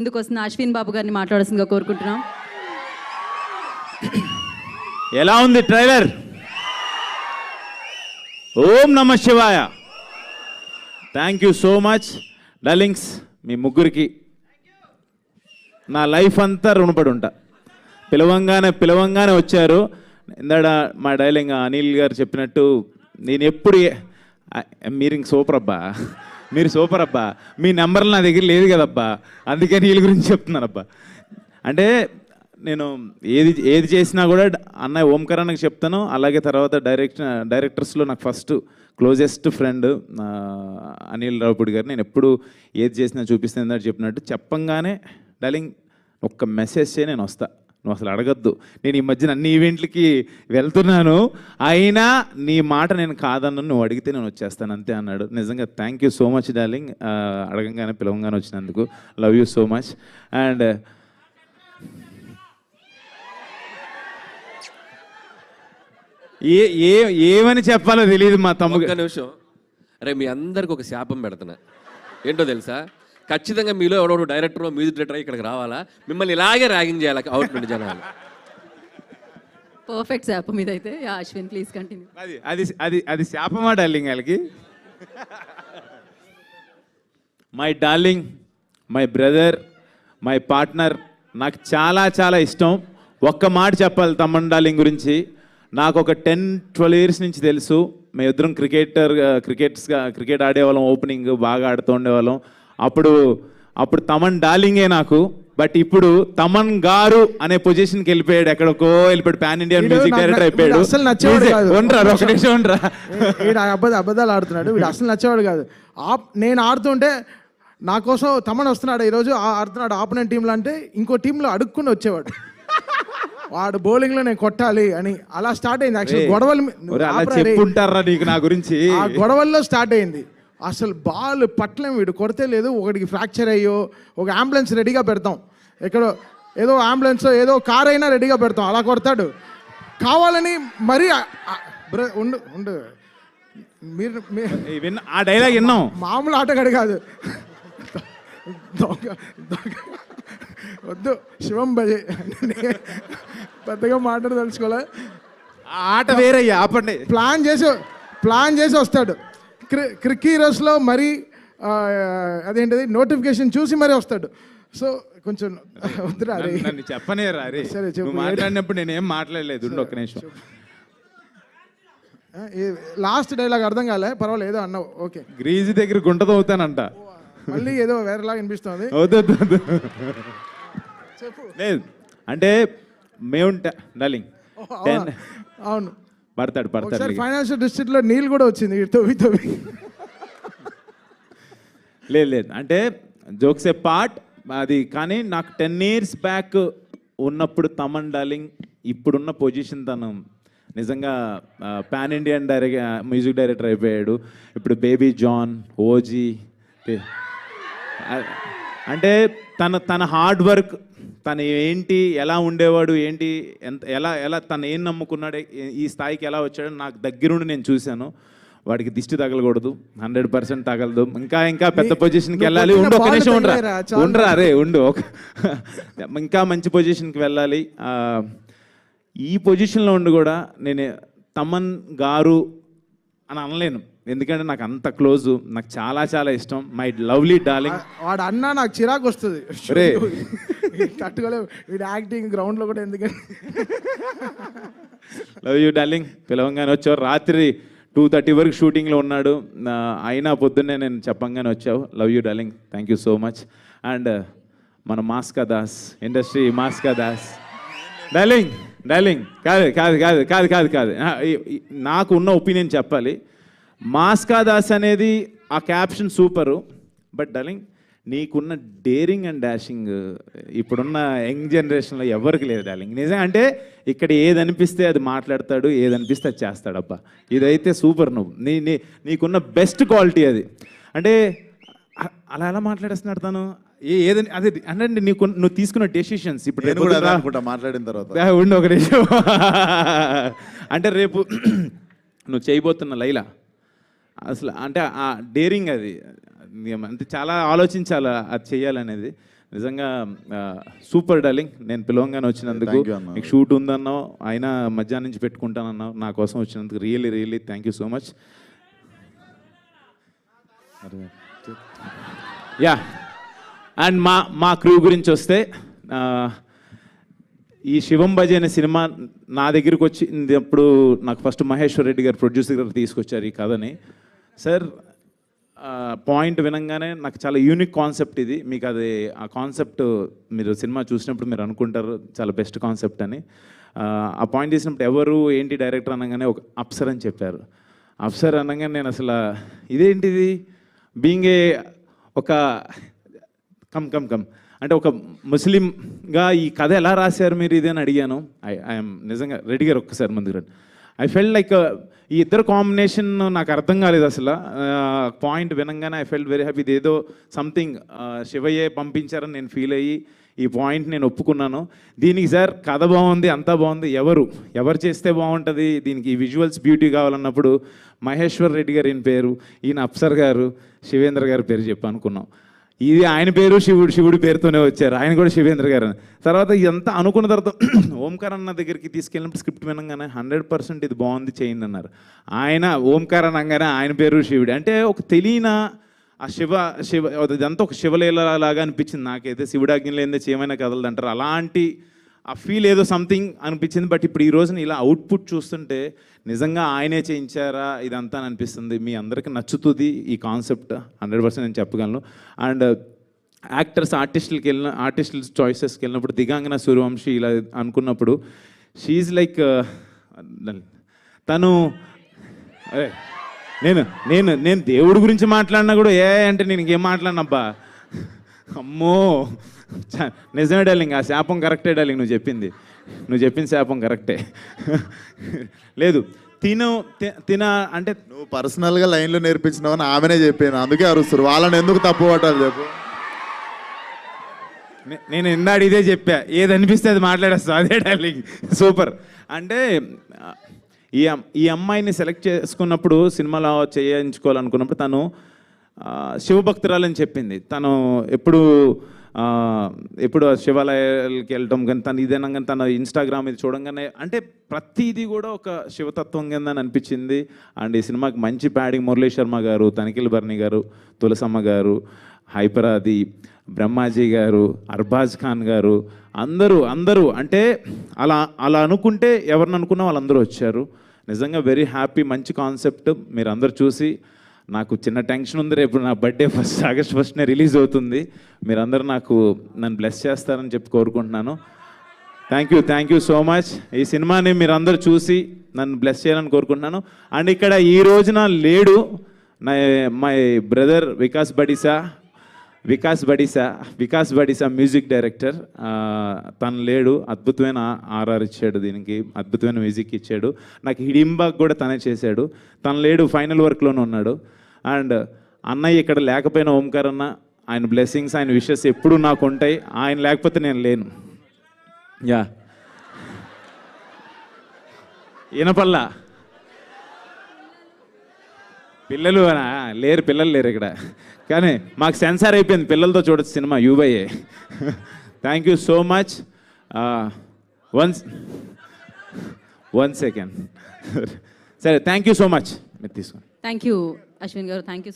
ముందుకు వస్తున్న అశ్విన్ బాబు గారిని మాట్లాడాల్సిందిగా కోరుకుంటున్నాం. ఎలా ఉంది ట్రైలర్? ఓం నమ శివాయ. Thank you so much darlings. మీ ముగ్గురికి నా లైఫ్ అంతా రుణపడి ఉంటా. పిలవంగానే వచ్చారు. ఇందాడ మా డైలింగ్ అనిల్ గారు చెప్పినట్టు నేను ఎప్పుడు మీరు ఇంక సూపర్ అబ్బా, మీరు సూపర్ అబ్బా, మీ నెంబర్లు నా దగ్గర లేదు కదబ్బా, అందుకని వీళ్ళ గురించి చెప్తున్నానబ్బా. అంటే నేను ఏది చేసినా కూడా అన్నయ్య ఓంకార్ అన్నకి చెప్తాను. అలాగే తర్వాత డైరెక్టర్స్లో నాకు first closest friend Anil Ravipudi గారు. నేను ఎప్పుడు ఏది చేసినా చూపిస్తాను చెప్పినట్టు చెప్పంగానే డార్లింగ్ ఒక్క మెసేజ్ చేయి, నేను వస్తా, నువ్వు అసలు అడగద్దు. నేను ఈ మధ్యన అన్ని ఈవెంట్లకి వెళ్తున్నాను, అయినా నీ మాట నేను కాదన్ను, నువ్వు అడిగితే నేను వచ్చేస్తాను అంతే అన్నాడు. నిజంగా thank you so much darling, అడగంగానే పిలవంగానే వచ్చినందుకు. Love you so much. And ఏమని చెప్పాలో తెలియదు మా తమ్ముడు. ఒక్క నిమిషం. అరే మీ అందరికి ఒక శాపం పెడుతున్నా. ఏంటో తెలుసా? ఖచ్చితంగా మీలో ఎవడో డైరెక్టర్ మ్యూజిక్ డైరెక్టర్ ఇక్కడికి రావాలా, మిమ్మల్ని ఇలాగే ర్యాగింగ్ చేయాలి అవుట్ నుండి జనాలు. పర్ఫెక్ట్ శాపం ఇదైతే. Ashwin please continue. అది శాపమా డార్లింగ్ వాళ్ళకి? My darling, my brother, my partner, నాకు చాలా చాలా ఇష్టం. ఒక్క మాట చెప్పాలి తమ్మన్ డార్లింగ్ గురించి. నాకు ఒక 10-12 ఇయర్స్ నుంచి తెలుసు. మేము ఇద్దరం క్రికెట్ ఆడేవాళ్ళం, ఓపెనింగ్ బాగా ఆడుతూ ఉండేవాళ్ళం. అప్పుడు తమన్ డార్లింగే నాకు. బట్ ఇప్పుడు తమన్ గారు అనే పొజిషన్కి వెళ్ళిపోయాడు, ఎక్కడికో వెళ్ళిపోయాడు, పాన్ ఇండియన్ మ్యూజిక్ డైరెక్టర్ అయిపోయాడు. అబద్ధాలు ఆడుతున్నాడు వీడు, అసలు నచ్చేవాడు కాదు. నేను ఆడుతుంటే నా కోసం తమన్ వస్తున్నాడు, ఈరోజు ఆడుతున్నాడు ఆపోనెంట్ టీంలో అంటే ఇంకో టీంలో అడుక్కుని వచ్చేవాడు. వాడు బౌలింగ్లో నేను కొట్టాలి అని అలా స్టార్ట్ అయింది. యాక్చువల్ గొడవలు నా గురించి ఆ గొడవల్లో స్టార్ట్ అయింది. అసలు బాల్ పట్లేం, వీడు కొడితే లేదు, ఒకటికి ఫ్రాక్చర్ అయ్యో ఒక అంబులెన్స్ రెడీగా పెడతాం, ఎక్కడో ఏదో అంబులెన్స్ ఏదో కార్ అయినా రెడీగా పెడతాం, అలా కొడతాడు కావాలని. మరి ఉండు మీరు ఆ డైలాగ్ విన్నాం. మామూలు ఆటగాడు కాదు, వద్దు శివం భజే పెద్దగా మాట్లాడదలుచుకోలే. ఆట వేరయ్యా, ఆపండి. ప్లాన్ చేసి వస్తాడు. క్రిక్ హీరోస్లో మరి అదేంటిది నోటిఫికేషన్ చూసి మరీ వస్తాడు. సో కొంచెం వద్దురా రే, నన్ను చెప్పనేరా రే. సరే చెప్పు. మాట్లాడినప్పుడు నేనేం మాట్లాడలేదు, ఒక్క నిమిషం. లాస్ట్ డైలాగ్ అర్థం కాలే, పర్వాలేదు ఏదో అన్నావు, ఓకే. గ్రీజు దగ్గర గుంటతో అవుతానంట, మళ్ళీ ఏదో వేరేలాగా అనిపిస్తుంది. చెప్పు. లేదు అంటే మేము డార్లింగ్ అవును పడతాడు ఫైనాన్షియల్ డిస్ట్రిక్ట్ లో నీళ్ళు కూడా వచ్చింది తవ్వి. లేదు అంటే జోక్స్ ఏ పార్ట్ అది. కానీ నాకు 10 years బ్యాక్ ఉన్నప్పుడు తమన్ డార్లింగ్ ఇప్పుడున్న పొజిషన్ తను నిజంగా పాన్ ఇండియన్ మ్యూజిక్ డైరెక్టర్ అయిపోయాడు. ఇప్పుడు బేబీ జాన్, ఓజీ, అంటే తన హార్డ్ వర్క్, తను ఏంటి, ఎలా ఉండేవాడు, ఏంటి, ఎలా తను ఏం నమ్ముకున్నాడు, ఈ స్థాయికి ఎలా వచ్చాడో నాకు దగ్గరుండి నేను చూశాను. వాడికి దిష్టి తగలకూడదు, 100% తగలదు. ఇంకా పెద్ద పొజిషన్కి వెళ్ళాలి. ఒక నిమిషం ఉండరా రే, ఇంకా మంచి పొజిషన్కి వెళ్ళాలి. ఈ పొజిషన్లో ఉండి కూడా నేను తమన్ గారు అని అనలేను, ఎందుకంటే నాకు అంత క్లోజ్, నాకు చాలా చాలా ఇష్టం. My lovely darling. వాడు అన్నా నాకు చిరాకు వస్తుంది, తట్టుకోలేవు. వీడు యాక్టింగ్ గ్రౌండ్లో కూడా ఎందుకంటే. Love you darling. పిలవంగానే వచ్చావు, రాత్రి 2:30 వరకు షూటింగ్లో ఉన్నాడు, అయినా పొద్దున్నే నేను చెప్పంగానే వచ్చావు. Love you darling, thank you so much. And మన మాస్కా దాస్, ఇండస్ట్రీ మాస్కా దాస్. డార్లింగ్ కాదు నాకు ఉన్న ఒపీనియన్ చెప్పాలి. మాస్కా దాస్ అనేది ఆ క్యాప్షన్ సూపరు. బట్ డార్లింగ్ నీకున్న డేరింగ్ అండ్ డాషింగ్ ఇప్పుడున్న యంగ్ జనరేషన్లో ఎవరికి లేదు డార్లింగ్. నిజంగా అంటే ఇక్కడ ఏది అనిపిస్తే అది మాట్లాడతాడు, ఏది అనిపిస్తే అది చేస్తాడబ్బా. ఇదైతే సూపర్. నీకున్న బెస్ట్ క్వాలిటీ అది. అంటే అలా ఎలా మాట్లాడేస్తున్నాడు తను, ఏదని అదే అంటే నువ్వు తీసుకున్న డెసిషన్స్. ఇప్పుడు మాట్లాడిన తర్వాత ఉండి ఒక నిమిషం. అంటే రేపు నువ్వు చేయబోతున్న లైలా అసలు అంటే ఆ డేరింగ్ అది, అంటే చాలా ఆలోచించాలి అది చేయాలనేది. నిజంగా సూపర్ డార్లింగ్. నేను పిలవంగానే వచ్చినందుకు, Thank you అన్న. మీకు షూట్ ఉందన్నావు, అయినా మధ్యాహ్నం నుంచి పెట్టుకుంటానన్నావు, నా కోసం వచ్చినందుకు really thank you so much. Yeah, and మా క్రూ గురించి వస్తే, ఈ శివం బజే అనే సినిమా నా దగ్గరికి వచ్చింది అప్పుడు నాకు ఫస్ట్ మహేశ్వర్ రెడ్డి గారు ప్రొడ్యూసర్ గారు తీసుకొచ్చారు ఈ కథని. సార్ పాయింట్ వినంగానే నాకు చాలా యూనిక్ కాన్సెప్ట్ ఇది, మీకు అది ఆ కాన్సెప్ట్ మీరు సినిమా చూసినప్పుడు మీరు అనుకుంటారు చాలా బెస్ట్ కాన్సెప్ట్ అని. ఆ పాయింట్ తీసినప్పుడు ఎవరు ఏంటి డైరెక్టర్ అనగానే ఒక అప్సర్ అని చెప్పారు. అప్సర్ అనగానే నేను అసలు ఇదేంటిది బీయింగ్ ఏ ఒక కమ్ అంటే ఒక ముస్లింగా ఈ కథ ఎలా రాశారు మీరు ఇది అని అడిగాను. ఐఎమ్ నిజంగా రెడ్డి గారు ఒక్కసారి ముందుకు రండి. ఐ ఫెల్ట్ లైక్ ఈ ఇద్దరు కాంబినేషన్ నాకు అర్థం కాలేదు అసలు. పాయింట్ వినంగానే ఐ ఫెల్ట్ వెరీ హ్యాపీ. ఇదేదో సంథింగ్ శివయ్యే పంపించారని నేను ఫీల్ అయ్యి ఈ పాయింట్ నేను ఒప్పుకున్నాను. దీనికి సార్ కథ బాగుంది, అంతా బాగుంది, ఎవరు చేస్తే బాగుంటుంది, దీనికి విజువల్స్ బ్యూటీ కావాలన్నప్పుడు మహేశ్వర్ రెడ్డి గారు ఈయన పేరు, ఈయన అప్సర్ గారు, శివేంద్ర గారి పేరు చెప్పి అనుకున్నాం. ఇది ఆయన పేరు శివుడి పేరుతోనే వచ్చారు, ఆయన కూడా శివేంద్ర గారు. తర్వాత ఇదంతా అనుకున్న తర్వాత ఓంకార్ అన్న దగ్గరికి తీసుకెళ్ళినప్పుడు స్క్రిప్ట్ వినగానే 100% ఇది బాగుంది చేయండి అన్నారు. ఆయన ఓంకార్ అనగానే ఆయన పేరు శివుడు అంటే ఒక తెలియన ఆ శివ ఇదంతా ఒక శివలీల లాగా అనిపించింది నాకైతే. శివుడాజ్ఞ లేదే చేయమైనా కదలదు అంటారు, అలాంటి ఆ ఫీల్ ఏదో సంథింగ్ అనిపించింది. బట్ ఇప్పుడు ఈ రోజున ఇలా అవుట్పుట్ చూస్తుంటే నిజంగా ఆయనే చేయించారా ఇదంతా అని అనిపిస్తుంది. మీ అందరికీ నచ్చుతుంది ఈ కాన్సెప్ట్ 100% నేను చెప్పగలను. అండ్ ఆర్టిస్టుల చాయిసెస్కి వెళ్ళినప్పుడు దిగాంగన సూర్యవంశీ ఇలా అనుకున్నప్పుడు షీఈ్ లైక్ తను నేను దేవుడి గురించి మాట్లాడినా కూడా అంటే నేను ఇంకేం మాట్లాడినబ్బా అమ్మో నిజమే డార్లింగ్, ఆ శాపం కరెక్టే డార్లింగ్, నువ్వు చెప్పిన శాపం కరెక్టే. లేదు తిన అంటే నువ్వు పర్సనల్గా లైన్లో నేర్పించినావని ఆమెనే చెప్పాను, అందుకే అరుస్తారు. వాళ్ళని ఎందుకు తప్పు పట్టాలి చెప్పు. నేను ఇందాడు ఇదే చెప్పా, ఏది అనిపిస్తే అది మాట్లాడేస్తా, అదే డార్లింగ్ సూపర్. అంటే ఈ అమ్మాయిని సెలెక్ట్ చేసుకున్నప్పుడు సినిమాలో చేయించుకోవాలనుకున్నప్పుడు తను శివభక్తురాలని చెప్పింది. తను ఎప్పుడు శివాలయాలకి వెళ్ళటం కానీ తను ఇదేనా కానీ తన ఇన్స్టాగ్రామ్ ఇది చూడంగానే అంటే ప్రతిదీ కూడా ఒక శివతత్వం కిందని అనిపించింది. అండ్ ఈ సినిమాకి మంచి ప్యాడింగ్ మురళీ శర్మ గారు, తనిఖీల్ బర్ని గారు, తులసమ్మ గారు, హైపరాది, బ్రహ్మాజీ గారు, అర్బాజ్ ఖాన్ గారు, అందరూ అంటే అలా అనుకుంటే ఎవరిని అనుకున్నా వాళ్ళందరూ వచ్చారు. నిజంగా వెరీ హ్యాపీ. మంచి కాన్సెప్ట్. మీరు అందరూ చూసి, నాకు చిన్న టెన్షన్ ఉంది, రేపు నా బర్త్డే ఆగస్ట్ 1నే రిలీజ్ అవుతుంది. మీరందరూ నన్ను బ్లెస్ చేస్తారని చెప్పి కోరుకుంటున్నాను. Thank you so much. ఈ సినిమాని మీరందరూ చూసి నన్ను బ్లెస్ చేయాలని కోరుకుంటున్నాను. అండ్ ఇక్కడ ఈ రోజున లేడు my brother Vikas Badisa music director. తను లేడు, అద్భుతమైన ఆర్ఆర్ ఇచ్చాడు, దీనికి అద్భుతమైన మ్యూజిక్ ఇచ్చాడు. నాకు హిడింబాగ్ కూడా తనే చేశాడు. తను లేడు, ఫైనల్ వర్క్లోనే ఉన్నాడు. అండ్ అన్నయ్య ఇక్కడ లేకపోయినా ఓంకార్ అన్న, ఆయన బ్లెస్సింగ్స్, ఆయన విషెస్ ఎప్పుడూ నాకు ఉంటాయి. ఆయన లేకపోతే నేను లేను. యా ఈనపల్లా పిల్లలు లేరు ఇక్కడ, కానీ మాకు సెన్సార్ అయిపోయింది, పిల్లలతో చూడొచ్చు cinema యూబైఏ. Thank you so much. One second సరే, థ్యాంక్ యూ సో మచ్. మీరు తీసుకోండి. థ్యాంక్ యూ అశ్విన్ గారు, థ్యాంక్ యూ.